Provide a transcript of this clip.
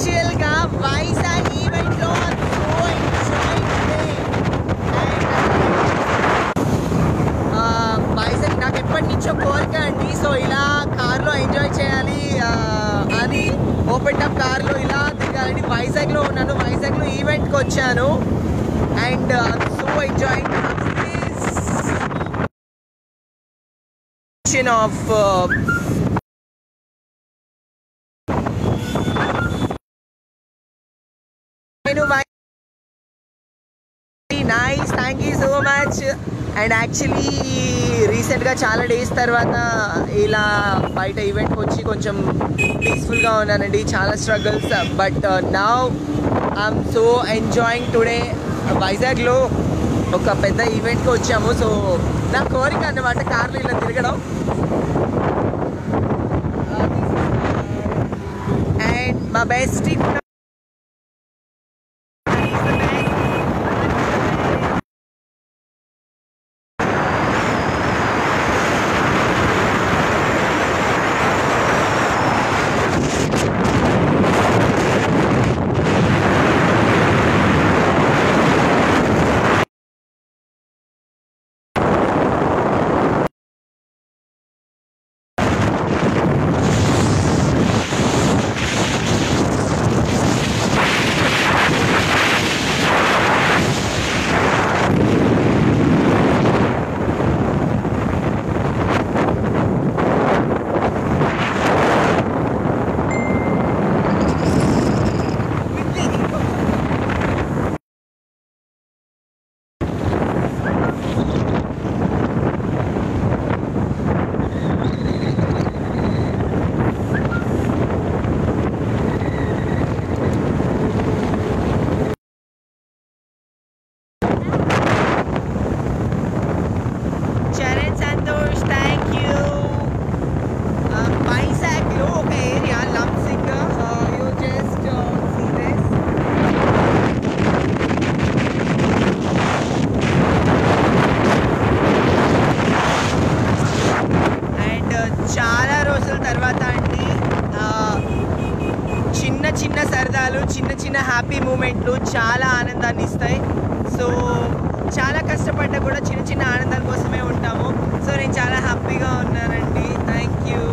యాక్చువల్గా వైజాగ్ ఈవెంట్లో వైజాగ్ నాకు ఎప్పటి నుంచో కోరిక అండి. సో ఇలా కార్లో ఎంజాయ్ చేయాలి అని ఓపెన్ టాప్ కార్లో ఇలా తిరగాలని వైజాగ్లో ఉన్నాను. వైజాగ్లో ఈవెంట్కి వచ్చాను and so enjoying of nice, thank you so much. And actually రీసెంట్గా చాలా డేస్ తర్వాత ఇలా బయట ఈవెంట్కి వచ్చి కొంచెం పీస్ఫుల్గా ఉన్నానండి. చాలా struggles, but now I'm so enjoying today. వైజాగ్లో ఒక పెద్ద ఈవెంట్కి వచ్చాము. సో నా కోరిక అన్నమాట కార్లో ఇలా తిరగడం. అండ్ మా బెస్ట్ చిన్న సరదాలు, చిన్న చిన్న హ్యాపీ మూమెంట్లు చాలా ఆనందాన్ని ఇస్తాయి. సో చాలా కష్టపడ్డా కూడా చిన్న చిన్న ఆనందాల కోసమే ఉంటాము. సో నేను చాలా హ్యాపీగా ఉన్నానండి. Thank you.